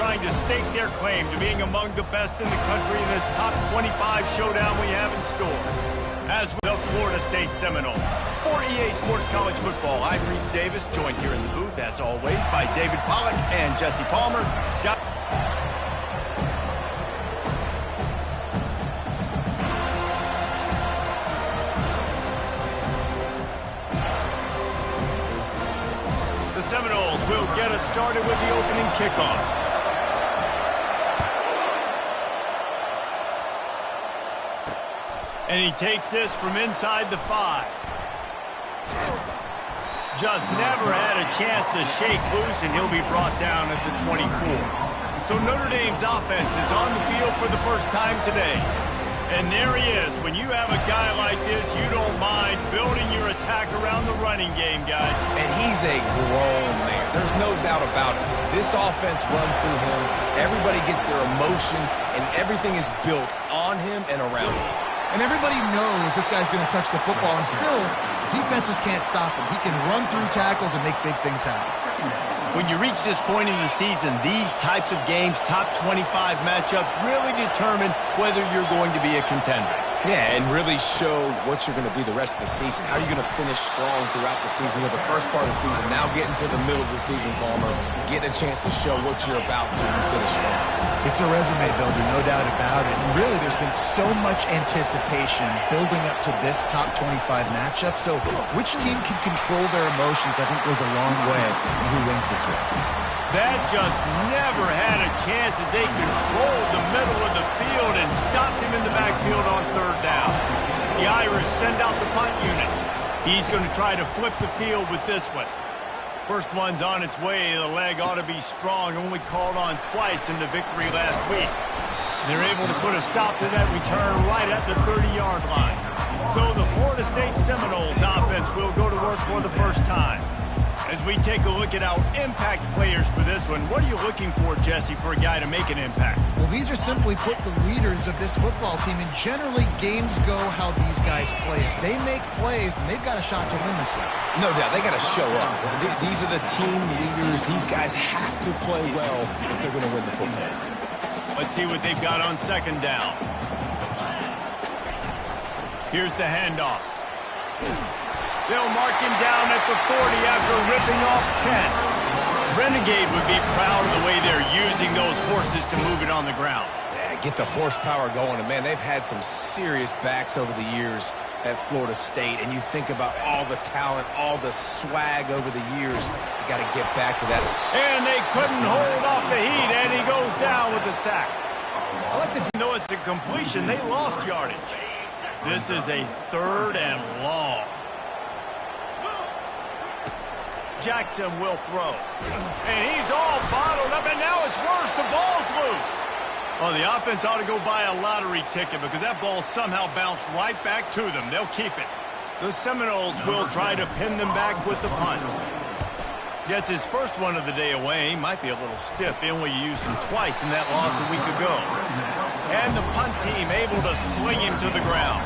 trying to stake their claim to being among the best in the country in this top 25 showdown we have in store. As with the Florida State Seminoles. For EA Sports College Football, I'm Reese Davis, joined here in the booth, as always, by David Pollack and Jesse Palmer. The Seminoles will get us started with the opening kickoff. And he takes this from inside the 5. Just never had a chance to shake loose, and he'll be brought down at the 24. So Notre Dame's offense is on the field for the first time today. And there he is. When you have a guy like this, you don't mind building your attack around the running game, guys. And he's a grown man. There's no doubt about it. This offense runs through him. Everybody gets their emotion, and everything is built on him and around him. And everybody knows this guy's going to touch the football, and still, defenses can't stop him. He can run through tackles and make big things happen. When you reach this point in the season, these types of games, top 25 matchups, really determine whether you're going to be a contender. Yeah, and really show what you're going to be the rest of the season. How are you going to finish strong throughout the season with the first part of the season, now getting to the middle of the season, Palmer, getting a chance to show what you're about so you can finish strong. It's a resume builder, no doubt about it. And really, there's been so much anticipation building up to this top 25 matchup. So which team can control their emotions, I think, goes a long way in who wins this one. That just never had a chance as they controlled the middle of the field and stopped him in the backfield on third down. The Irish send out the punt unit. He's going to try to flip the field with this one. First one's on its way. The leg ought to be strong. Only called on twice in the victory last week. They're able to put a stop to that return right at the 30-yard line. So the Florida State Seminoles offense will go to work for the first time. As we take a look at our impact players for this one, what are you looking for, Jesse, for a guy to make an impact? Well, these are simply put the leaders of this football team, and generally games go how these guys play. If they make plays, then they've got a shot to win this one. No doubt, they got to show up. These are the team leaders. These guys have to play well if they're going to win the football. Let's see what they've got on second down. Here's the handoff. They'll mark him down at the 40 after ripping off 10. Renegade would be proud of the way they're using those horses to move it on the ground. Yeah, get the horsepower going. And, man, they've had some serious backs over the years at Florida State. And you think about all the talent, all the swag over the years. You got to get back to that. And they couldn't hold off the heat, and he goes down with the sack. I like to know it's a completion. They lost yardage. This is a 3rd and long. Jackson will throw. And he's all bottled up, and now it's worse. The ball's loose. Oh, the offense ought to go buy a lottery ticket because that ball somehow bounced right back to them. They'll keep it. The Seminoles will try to pin them back with the punt. Gets his first one of the day away. He might be a little stiff. They only used him twice in that loss a week ago. And the punt team able to sling him to the ground.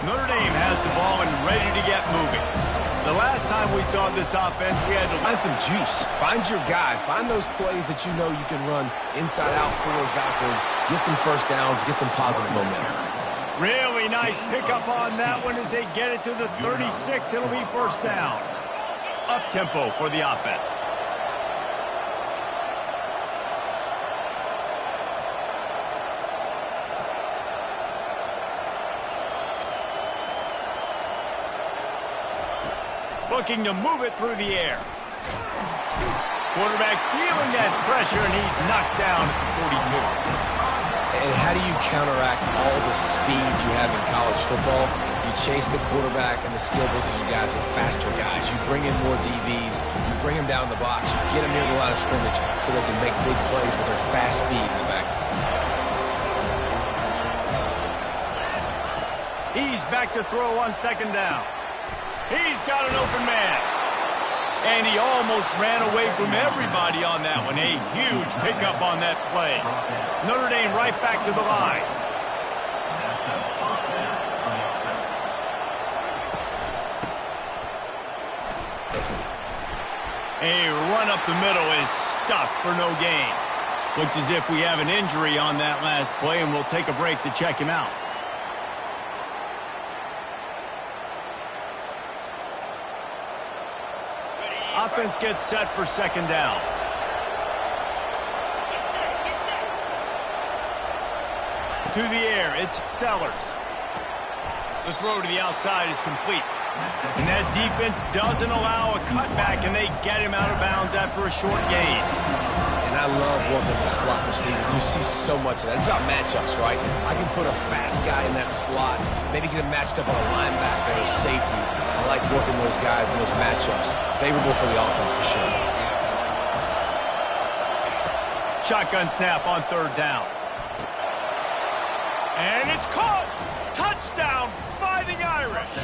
Notre Dame has the ball and ready to get moving. The last time we saw this offense, we had to find some juice. Find your guy. Find those plays that you know you can run inside out, forward, backwards. Get some first downs. Get some positive momentum. Really nice pickup on that one as they get it to the 36. It'll be first down. Up-tempo for the offense. Looking to move it through the air. Quarterback feeling that pressure, and he's knocked down at the 42. And how do you counteract all the speed you have in college football? You chase the quarterback and the skill position guys with faster guys. You bring in more DBs. You bring them down the box. You get them near the line of scrimmage so they can make big plays with their fast speed in the backfield. He's back to throw on second down. He's got an open man. And he almost ran away from everybody on that one. A huge pickup on that play. Notre Dame right back to the line. A run up the middle is stuffed for no gain. Looks as if we have an injury on that last play, and we'll take a break to check him out. Offense gets set for second down. To the air, it's Sellers. The throw to the outside is complete. And that defense doesn't allow a cutback, and they get him out of bounds after a short gain. And I love working the slot receivers. You see so much of that. It's about matchups, right? I can put a fast guy in that slot, maybe get him matched up on a linebacker or safety. I like working those guys in those matchups. Favorable for the offense for sure. Shotgun snap on third down. And it's caught! Touchdown, Fighting Irish!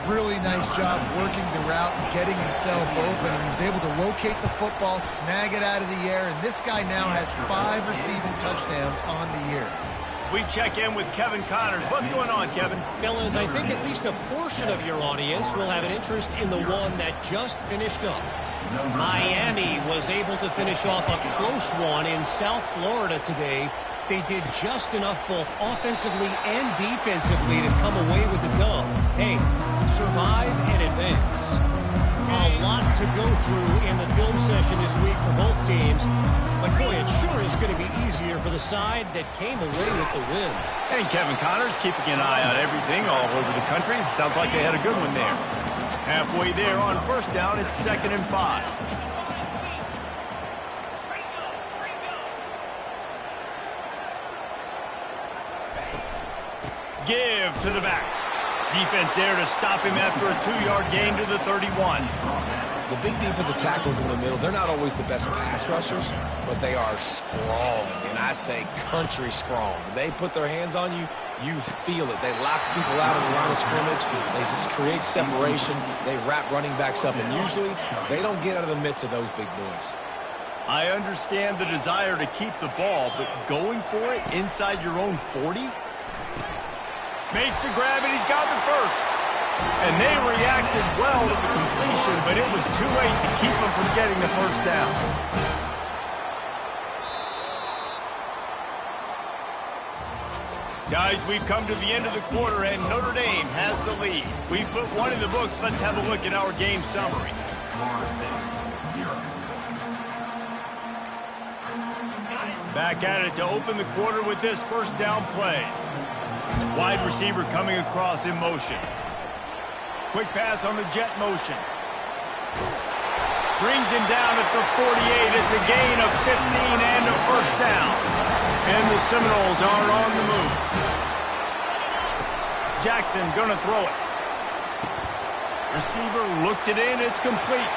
Really nice job working the route and getting himself open. He was able to locate the football, snag it out of the air, and this guy now has 5 receiving touchdowns on the year. We check in with Kevin Connors. What's going on, Kevin? Fellas, I think at least a portion of your audience will have an interest in the one that just finished up. Miami was able to finish off a close one in South Florida today. They did just enough both offensively and defensively to come away with the dub. Hey, survive and advance. A lot to go through in the film session this week for both teams. But boy, it sure is going to be easier for the side that came away with the win. And Kevin Connors keeping an eye on everything all over the country. Sounds like they had a good one there. Halfway there on first down, it's 2nd and 5. Give to the back. Defense there to stop him after a 2-yard gain to the 31. The big defensive tackles in the middle, they're not always the best pass rushers, but they are strong, and I say country strong. They put their hands on you, you feel it. They lock people out of the line of scrimmage. They create separation. They wrap running backs up, and usually they don't get out of the midst of those big boys. I understand the desire to keep the ball, but going for it inside your own 40? Makes the grab, and he's got the first. And they reacted well to the completion, but it was too late to keep them from getting the first down. Guys, we've come to the end of the quarter, and Notre Dame has the lead. We put one in the books. Let's have a look at our game summary. Back at it to open the quarter with this first down play. Wide receiver coming across in motion. Quick pass on the jet motion. Brings him down at the 48. It's a gain of 15 and a first down. And the Seminoles are on the move. Jackson gonna throw it. Receiver looks it in. It's complete.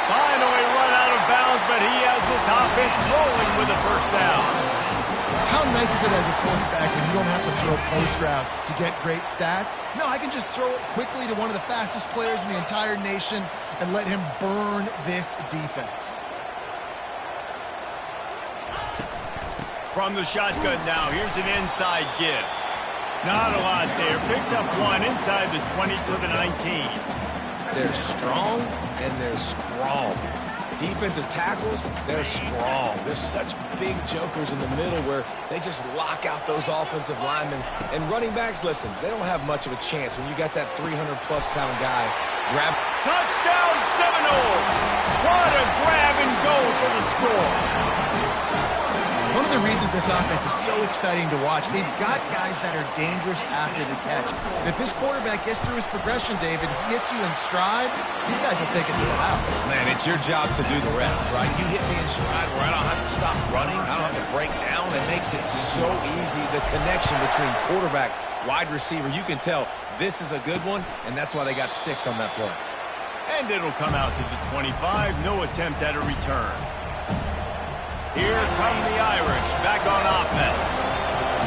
Finally run out of bounds, but he has this offense rolling with a first down. How nice is it as a quarterback when you don't have to throw post routes to get great stats? No, I can just throw it quickly to one of the fastest players in the entire nation and let him burn this defense. From the shotgun now, here's an inside give. Not a lot there. Picks up one inside the 20 to the 19. They're strong and they're strong. Defensive tackles, they're strong. They're such big jokers in the middle where they just lock out those offensive linemen. And running backs, listen, they don't have much of a chance when you got that 300-plus pound guy. Touchdown Seminoles! What a grab and go for the score. One of the reasons this offense is so exciting to watch, they've got guys that are dangerous after the catch. And if this quarterback gets through his progression, David, he hits you in stride, these guys will take it to the house. Man, it's your job to do the rest, right? You hit me in stride where I don't have to stop running. I don't have to break down. It makes it so easy. The connection between quarterback, wide receiver, you can tell this is a good one, and that's why they got 6 on that play. And it'll come out to the 25. No attempt at a return. Here come the Irish, back on offense.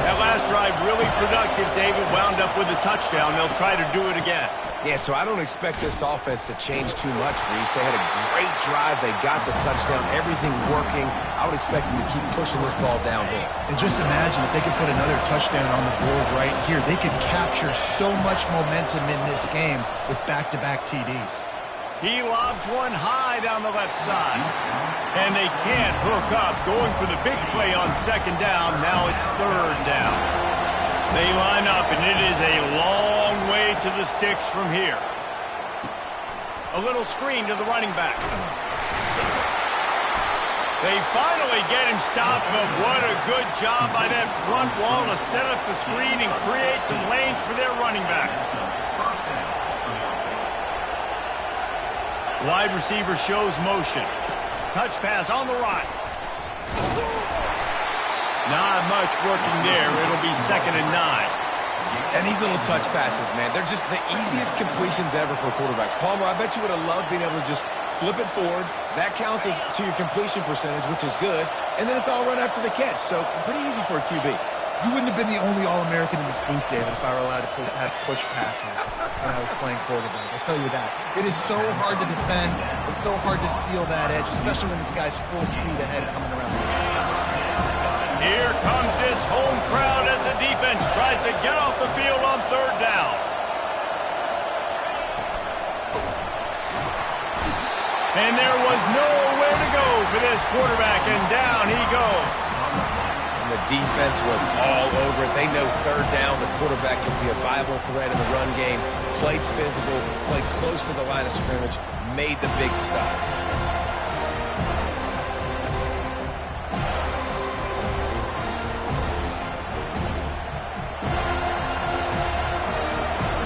That last drive really productive. David wound up with a touchdown. They'll try to do it again. Yeah, so I don't expect this offense to change too much, Reese. They had a great drive. They got the touchdown. Everything working. I would expect them to keep pushing this ball downhill. And just imagine if they could put another touchdown on the board right here. They could capture so much momentum in this game with back-to-back TDs. He lobs one high down the left side. And they can't hook up, going for the big play on second down. Now it's third down. They line up, and it is a long way to the sticks from here. A little screen to the running back. They finally get him stopped, but what a good job by that front wall to set up the screen and create some lanes for their running back. Wide receiver shows motion. Touch pass on the right. Not much working there. It'll be 2nd and 9. And these little touch passes, man, they're just the easiest completions ever for quarterbacks. Palmer, I bet you would have loved being able to just flip it forward. That counts as to your completion percentage, which is good. And then it's all right after the catch. So pretty easy for a QB. You wouldn't have been the only All-American in this booth, David, if I were allowed to have push passes when I was playing quarterback. I'll tell you that. It is so hard to defend. It's so hard to seal that edge, especially when this guy's full speed ahead coming around the inside. Here comes this home crowd as the defense tries to get off the field on third down. And there was nowhere to go for this quarterback, and down he goes. The defense was all over it. They know third down, the quarterback can be a viable threat in the run game. Played physical, played close to the line of scrimmage, made the big stop.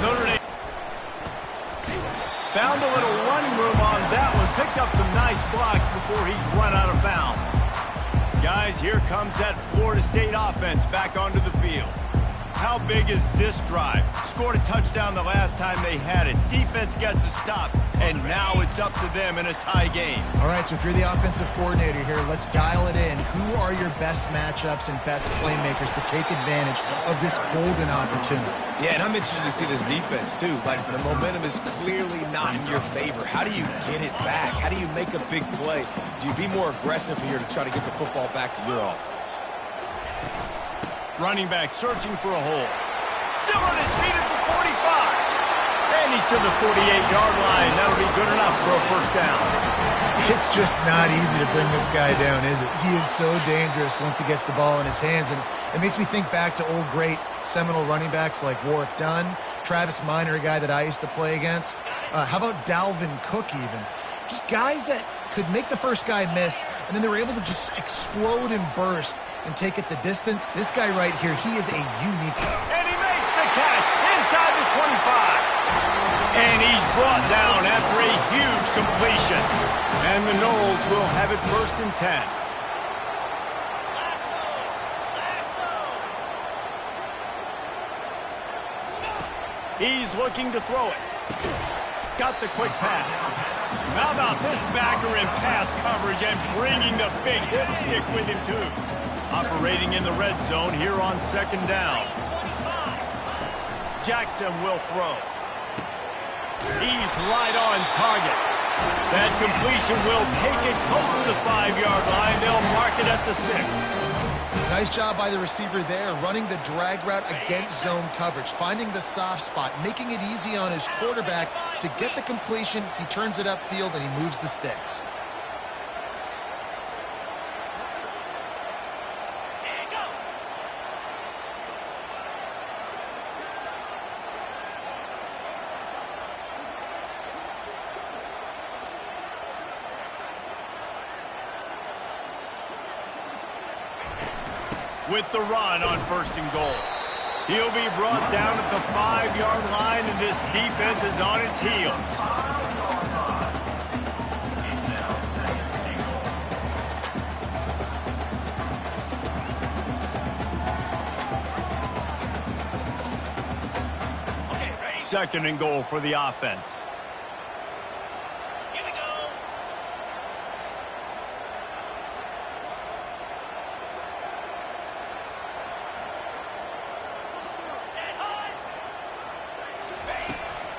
Notre Dame found a little running room on that one. Picked up some nice blocks before he's run out of bounds. Guys, here comes that Florida State offense back onto the field. How big is this drive? Scored a touchdown the last time they had it. Defense gets a stop, and now it's up to them in a tie game. All right, so if you're the offensive coordinator here, let's dial it in. Who are your best matchups and best playmakers to take advantage of this golden opportunity? Yeah, and I'm interested to see this defense, too. Like, the momentum is clearly not in your favor. How do you get it back? How do you make a big play? Do you be more aggressive here to try to get the football back to your offense? Running back searching for a hole. Still on his feet at the 45. And he's to the 48-yard line. That'll be good enough for a first down. It's just not easy to bring this guy down, is it? He is so dangerous once he gets the ball in his hands. And it makes me think back to old great Seminole running backs like Warwick Dunn, Travis Minor, a guy that I used to play against. How about Dalvin Cook even? Just guys that could make the first guy miss, and then they were able to just explode and burst and take it the distance. This guy right here, he is a unique one. And he makes the catch inside the 25. And he's brought down after a huge completion. And the Noles will have it 1st and 10. He's looking to throw it. Got the quick pass. How about this backer in pass coverage and bringing the big hit stick with him, too. Operating in the red zone here on 2nd down. Jackson will throw. He's right on target. That completion will take it close to the 5-yard line. They'll mark it at the 6. Nice job by the receiver there, running the drag route against zone coverage, finding the soft spot, making it easy on his quarterback to get the completion. He turns it upfield, and he moves the sticks. With the run on 1st and goal. He'll be brought down at the 5-yard line, and this defense is on its heels. Okay, 2nd and goal for the offense.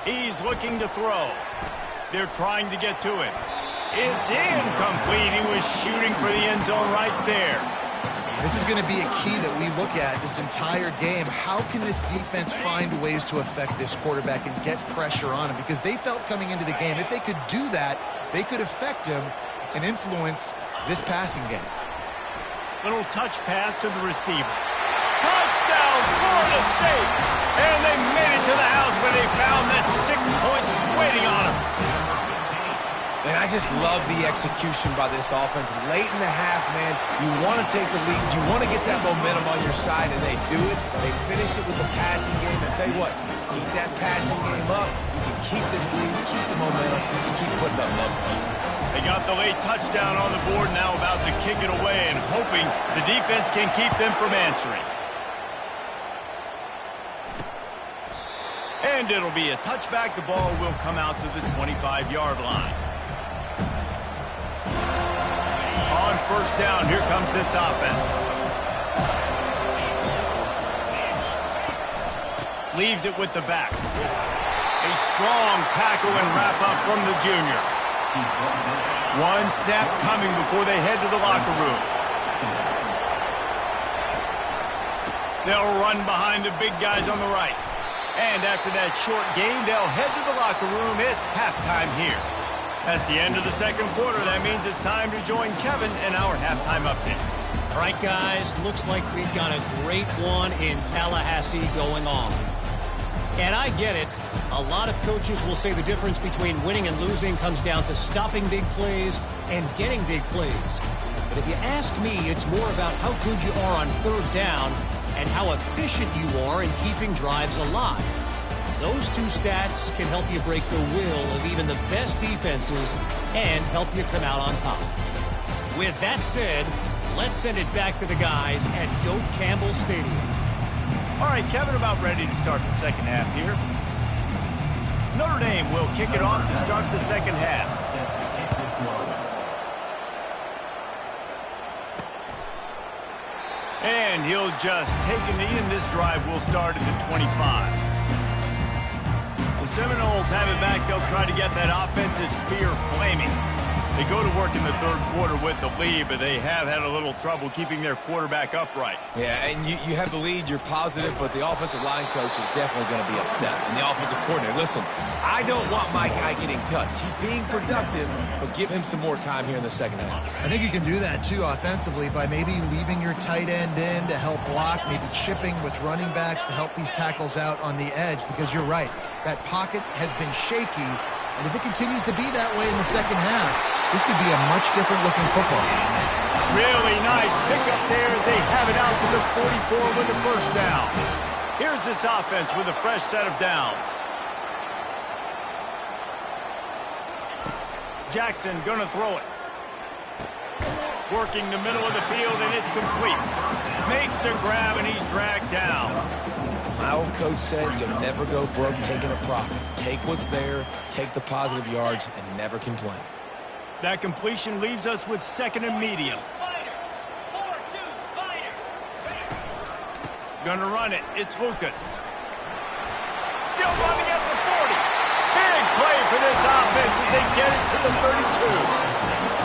He's looking to throw. They're trying to get to it. It's incomplete. He was shooting for the end zone right there. This is going to be a key that we look at this entire game. How can this defense find ways to affect this quarterback and get pressure on him? Because they felt coming into the game, if they could do that, they could affect him and influence this passing game. Little touch pass to the receiver. Touchdown, Florida State! And they made it to the house when they found that 6 points waiting on them. Man, I just love the execution by this offense. Late in the half, man, you want to take the lead. You want to get that momentum on your side, and they do it. They finish it with the passing game. And tell you what, keep that passing game up. You can keep this lead, keep the momentum, and keep putting up numbers. They got the late touchdown on the board, now about to kick it away and hoping the defense can keep them from answering. And it'll be a touchback. The ball will come out to the 25-yard line. On first down, here comes this offense. Leaves it with the back. A strong tackle and wrap up from the junior. One snap coming before they head to the locker room. They'll run behind the big guys on the right. And after that short gain, they'll head to the locker room. It's halftime here. That's the end of the second quarter. That means it's time to join Kevin in our halftime update. All right, guys, looks like we've got a great one in Tallahassee going on. And I get it. A lot of coaches will say the difference between winning and losing comes down to stopping big plays and getting big plays. But if you ask me, it's more about how good you are on third down and how efficient you are in keeping drives alive. Those two stats can help you break the will of even the best defenses and help you come out on top. With that said, let's send it back to the guys at Doak Campbell Stadium. All right, Kevin, about ready to start the second half here. Notre Dame will kick it off to start the second half. And he'll just take a knee, and this drive will start at the 25. The Seminoles have it back. They'll try to get that offensive spear flaming. They go to work in the third quarter with the lead, but they have had a little trouble keeping their quarterback upright. Yeah, and you have the lead, you're positive, but the offensive line coach is definitely going to be upset. And the offensive coordinator, listen, I don't want my guy getting touched. He's being productive, but give him some more time here in the second half. I think you can do that, too, offensively, by maybe leaving your tight end in to help block, maybe chipping with running backs to help these tackles out on the edge, because you're right. That pocket has been shaky, and if it continues to be that way in the second half, this could be a much different looking football. Really nice pickup there as they have it out to the 44 with the first down. Here's this offense with a fresh set of downs. Jackson gonna throw it. Working the middle of the field, and it's complete. Makes a grab, and he's dragged down. My old coach said you'll never go broke taking a profit. Take what's there, take the positive yards, and never complain. That completion leaves us with second and medium. Gonna run it. It's Lucas. Still running at the 40. Big play for this offense as they get it to the 32.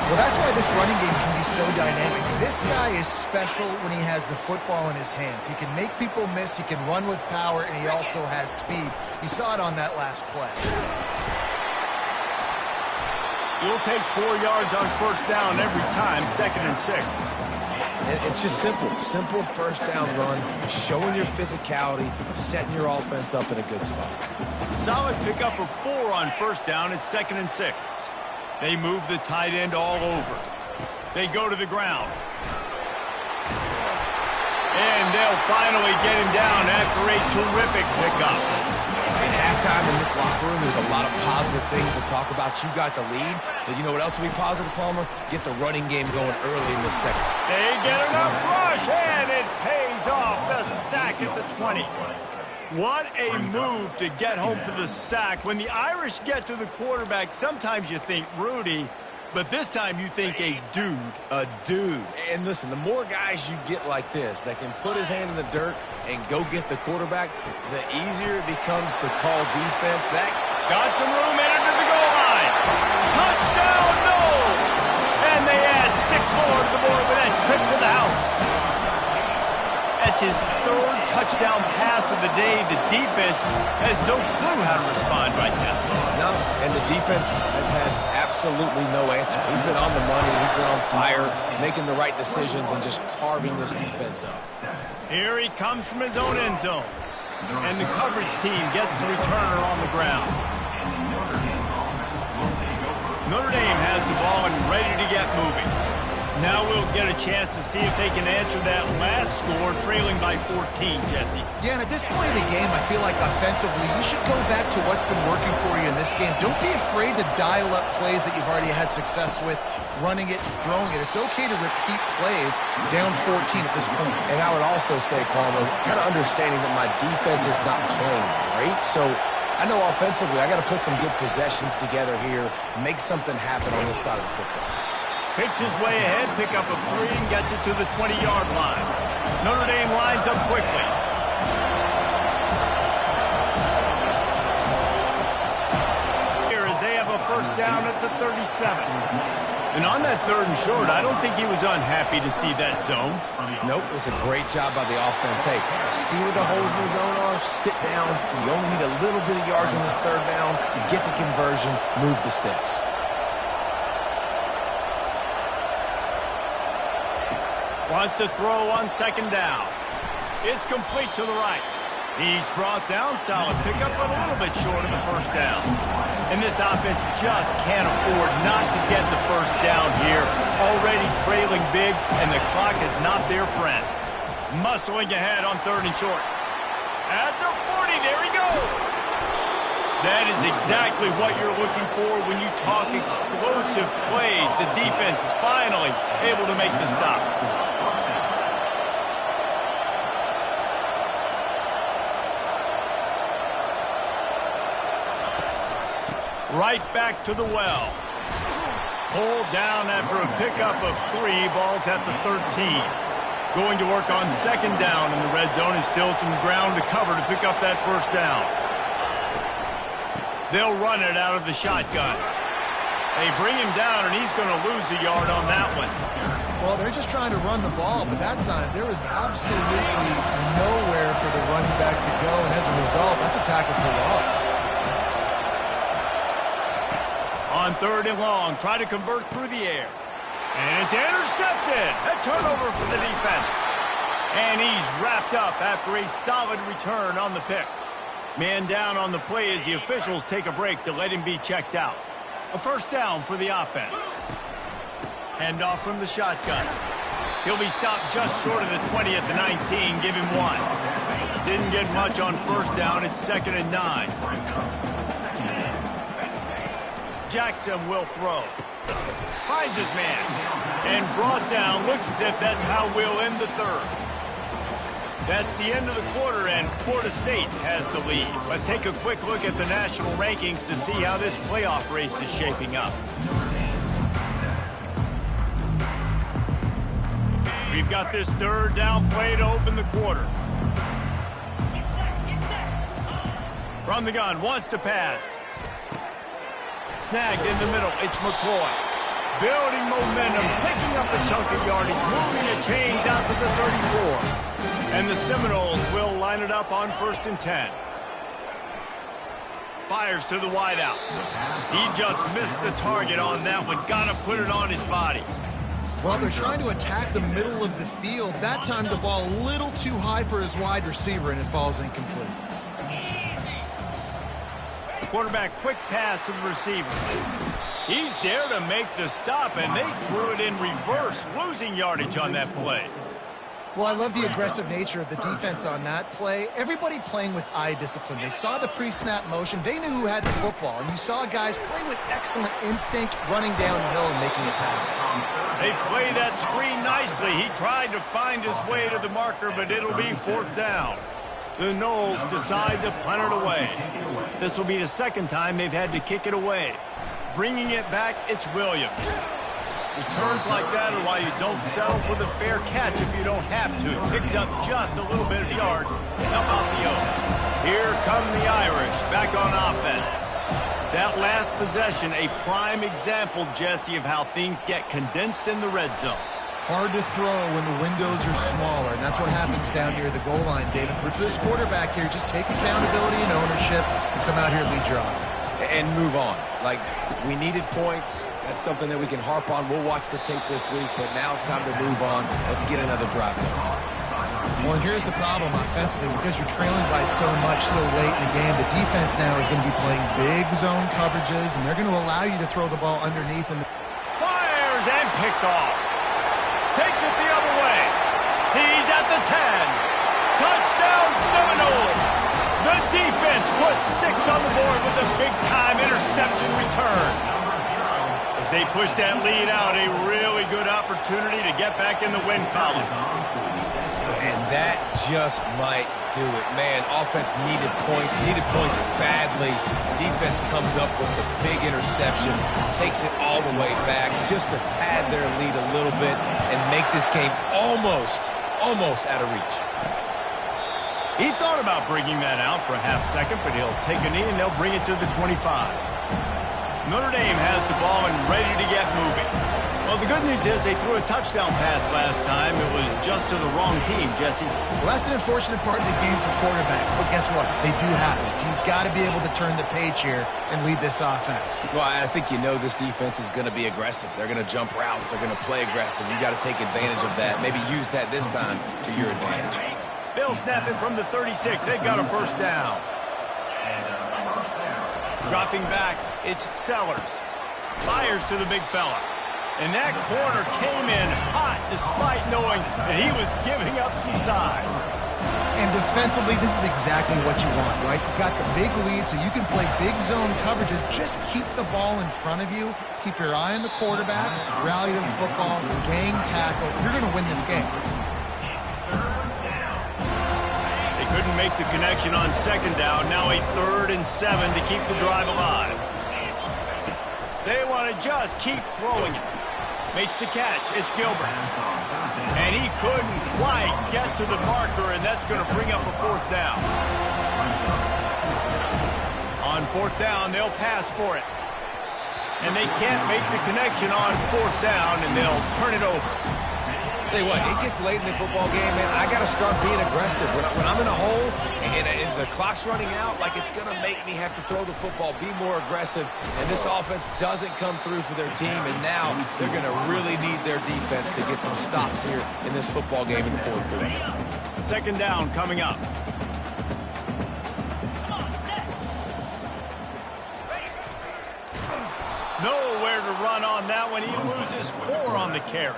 Well, that's why this running game can be so dynamic. This guy is special when he has the football in his hands. He can make people miss, he can run with power, and he also has speed. You saw it on that last play. You'll take 4 yards on first down every time, 2nd and 6. And it's just simple. Simple first down run, showing your physicality, setting your offense up in a good spot. Solid pickup of 4 on first down. It's 2nd and 6. They move the tight end all over. They go to the ground. And they'll finally get him down after a terrific pickup. At halftime in this locker room, there's a lot of positive things to talk about. You got the lead, but you know what else will be positive, Palmer? Get the running game going early in this second. They get enough rush, and it pays off. The sack at the 20. What a move to get home for the sack. When the Irish get to the quarterback, sometimes you think Rudy, but this time you think a dude. A dude. And listen, the more guys you get like this that can put his hand in the dirt and go get the quarterback, the easier it becomes to call defense. That got some room, entered to the goal line. Touchdown, no! And they add 6 more to the board with that trip to the house. It's his third touchdown pass of the day. The defense has no clue how to respond right now. No, and the defense has had absolutely no answer. He's been on the money. He's been on fire, making the right decisions and just carving this defense up. Here he comes from his own end zone. And the coverage team gets the returner on the ground. Notre Dame has the ball and ready to get moving. Now we'll get a chance to see if they can answer that last score, trailing by 14, Jesse. Yeah, and at this point in the game, I feel like offensively, you should go back to what's been working for you in this game. Don't be afraid to dial up plays that you've already had success with, running it and throwing it. It's okay to repeat plays down 14 at this point. And I would also say, Palmer, kind of understanding that my defense is not playing great, so I know offensively I got to put some good possessions together here, make something happen on this side of the football. Picks his way ahead, pick up a 3, and gets it to the 20-yard line. Notre Dame lines up quickly. Here as they have a first down at the 37. And on that 3rd and short, I don't think he was unhappy to see that zone. Nope, it was a great job by the offense. Hey, see where the holes in the zone are? Sit down. You only need a little bit of yards on this 3rd down. Get the conversion, move the sticks. Wants to throw on 2nd down. It's complete to the right. He's brought down, solid pickup, but a little bit short of the 1st down. And this offense just can't afford not to get the 1st down here. Already trailing big, and the clock is not their friend. Muscling ahead on 3rd and short. At the 40, there he goes. That is exactly what you're looking for when you talk explosive plays. The defense finally able to make the stop. Right back to the well. Pulled down after a pickup of 3, balls at the 13. Going to work on 2nd down in the red zone, and still some ground to cover to pick up that 1st down. They'll run it out of the shotgun. They bring him down, and he's going to lose a yard on that one. Well, they're just trying to run the ball, but that time there was absolutely nowhere for the running back to go, and as a result, that's a tackle for loss. On 3rd and long, try to convert through the air. And it's intercepted. A turnover for the defense. And he's wrapped up after a solid return on the pick. Man down on the play as the officials take a break to let him be checked out. A 1st down for the offense. Hand off from the shotgun. He'll be stopped just short of the 20 at the 19. Give him 1. Didn't get much on 1st down. It's 2nd and 9. Jackson will throw. Finds his man. And brought down. Looks as if that's how we'll end the 3rd. That's the end of the quarter, and Florida State has the lead. Let's take a quick look at the national rankings to see how this playoff race is shaping up. We've got this 3rd down play to open the quarter. From the gun, wants to pass. Snagged in the middle, it's McCoy. Building momentum, picking up a chunk of yardage, moving the chains out to the 34. And the Seminoles will line it up on 1st and 10. Fires to the wideout. He just missed the target on that one. Got to put it on his body. Well, they're trying to attack the middle of the field. That time the ball a little too high for his wide receiver, and it falls incomplete. Quarterback, quick pass to the receiver. He's there to make the stop, and they threw it in reverse, losing yardage on that play. Well, I love the aggressive nature of the defense on that play. Everybody playing with eye discipline. They saw the pre-snap motion. They knew who had the football, and you saw guys play with excellent instinct, running downhill and making a tackle. They play that screen nicely. He tried to find his way to the marker, but it'll be 4th down. The Noles decide to punt it away. This will be the 2nd time they've had to kick it away. Bringing it back, it's Williams. Returns like that are why you don't settle for the fair catch if you don't have to. Picks up just a little bit of yards. How about the oath? Here come the Irish back on offense. That last possession, a prime example, Jesse, of how things get condensed in the red zone. hard to throw when the windows are smaller, and that's what happens down near the goal line, David. But for this quarterback here, just take accountability and ownership and come out here and lead your offense. And move on. Like, we needed points. That's something that we can harp on. We'll watch the tape this week, but now it's time to move on. Let's get another drive going. Well, and here's the problem offensively. Because you're trailing by so much so late in the game, the defense now is going to be playing big zone coverages, and they're going to allow you to throw the ball underneath. And Fires and picked off. Takes it the other way. He's at the 10. Touchdown Seminoles. The defense puts 6 on the board with a big-time interception return. As they push that lead out, a really good opportunity to get back in the win column. And that just might do it. Man, offense needed points badly. Defense comes up with the big interception, takes it all the way back just to pad their lead a little bit and make this game almost out of reach. He thought about bringing that out for a half second, but he'll take a knee and they'll bring it to the 25. Notre Dame has the ball and ready to get moving. Well, the good news is they threw a touchdown pass last time. It was just to the wrong team, Jesse. well, that's an unfortunate part of the game for quarterbacks, but guess what? They do happen. So you've got to be able to turn the page here and lead this offense. Well, I think you know this defense is going to be aggressive. They're going to jump routes. They're going to play aggressive. You got to take advantage of that. Maybe use that this time to your advantage. They'll snap it from the 36. They've got a first down. Dropping back, it's Sellers. Fires to the big fella. And that corner came in hot despite knowing that he was giving up some size. And defensively, this is exactly what you want, right? You've got the big lead, so you can play big zone coverages. Just keep the ball in front of you. Keep your eye on the quarterback. Rally to the football. Gang tackle. You're going to win this game. They couldn't make the connection on second down. Now a 3rd and 7 to keep the drive alive. They want to just keep throwing it. Makes the catch. It's Gilbert. And he couldn't quite get to the marker, and that's going to bring up a 4th down. On 4th down, they'll pass for it. And they can't make the connection on 4th down, and they'll turn it over. Tell you what, it gets late in the football game, man. I got to start being aggressive. When I'm in a hole and the clock's running out, like, it's going to make me have to throw the football, be more aggressive. And this offense doesn't come through for their team, and now they're going to really need their defense to get some stops here in this football game in the 4th quarter. Second down coming up. Nowhere to run on that one. He loses 4 on the carry.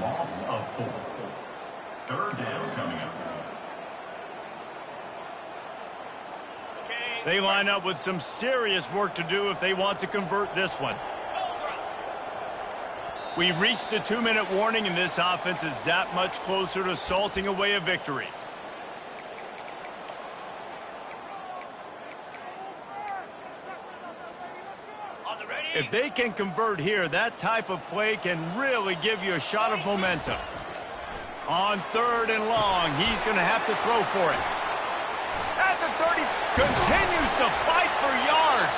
Loss of 4. 3rd down coming up. They line up with some serious work to do if they want to convert this one. We've reached the 2-minute warning, and this offense is that much closer to salting away a victory. If they can convert here, that type of play can really give you a shot of momentum. On 3rd and long, he's going to have to throw for it. At the 30, continues to fight for yards.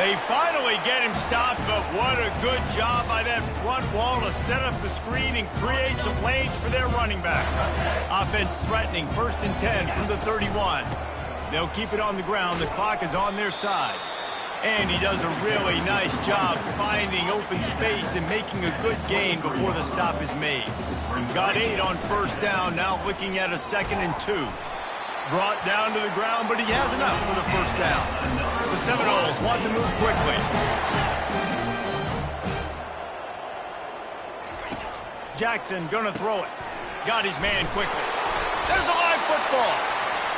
They finally get him stopped, but what a good job by that front wall to set up the screen and create some lanes for their running back. Offense threatening, 1st and 10 from the 31. They'll keep it on the ground. The clock is on their side. And he does a really nice job finding open space and making a good gain before the stop is made. Got 8 on 1st down, now looking at a 2nd and 2. Brought down to the ground, but he has enough for the 1st down. The Seminoles want to move quickly. Jackson gonna throw it. Got his man quickly. There's a live football.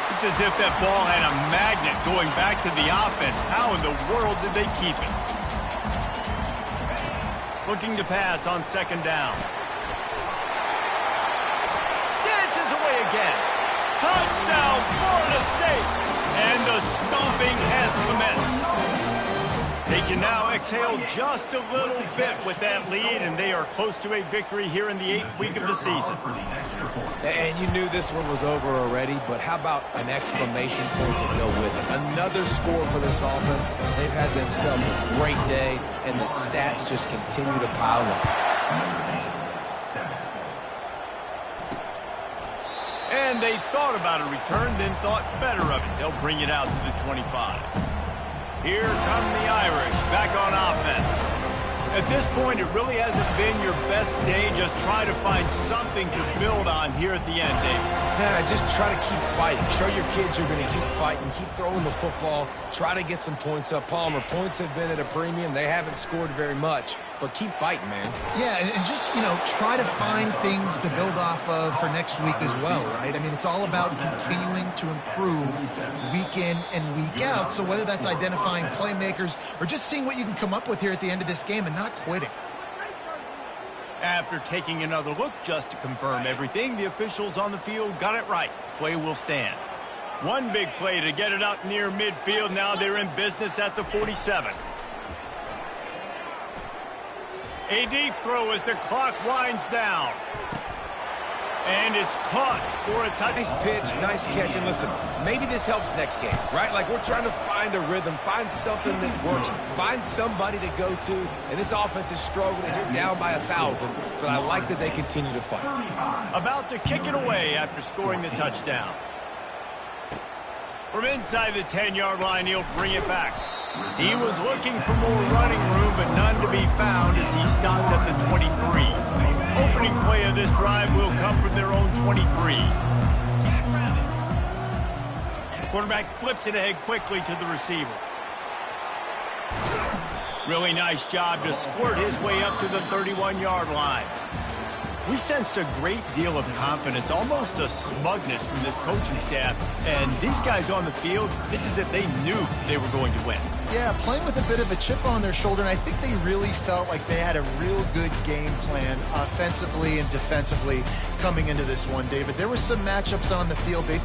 It's as if that ball had a magnet going back to the offense. How in the world did they keep it? Looking to pass on 2nd down. Dances away again. Touchdown, Florida State. And the stomping has commenced. They can now exhale just a little bit with that lead, and they are close to a victory here in the 8th week of the season. And you knew this one was over already, but how about an exclamation point to go with it? Another score for this offense. They've had themselves a great day, and the stats just continue to pile up. And they thought about a return, then thought better of it. They'll bring it out to the 25. Here come the Irish back on offense. At this point, it really hasn't been your best day. Just try to find something to build on here at the end, David. Yeah, just try to keep fighting. Show your kids you're going to keep fighting. Keep throwing the football. Try to get some points up. Palmer, points have been at a premium. They haven't scored very much, but keep fighting, man. Yeah, and just, you know, try to find things to build off of for next week as well, right? I mean, it's all about continuing to improve week in and week out. So whether that's identifying playmakers or just seeing what you can come up with here at the end of this game and not quitting. After taking another look just to confirm everything, the officials on the field got it right. The play will stand. One big play to get it up near midfield. Now they're in business at the 47. A deep throw as the clock winds down. And it's caught for a touchdown. Nice pitch, nice catch. And listen, maybe this helps next game, right? Like we're trying to find a rhythm, find something that works, find somebody to go to. And this offense is struggling. You're down by 1,000, but I like that they continue to fight. About to kick it away after scoring the touchdown. From inside the 10-yard line, he'll bring it back. He was looking for more running room, but none to be found as he stopped at the 23. Opening play of this drive will come from their own 23. Quarterback flips it ahead quickly to the receiver. Really nice job to squirt his way up to the 31-yard line. We sensed a great deal of confidence, almost a smugness from this coaching staff. And these guys on the field, it's as if they knew they were going to win. Yeah, playing with a bit of a chip on their shoulder, and I think they really felt like they had a real good game plan offensively and defensively coming into this one, David. There were some matchups on the field. They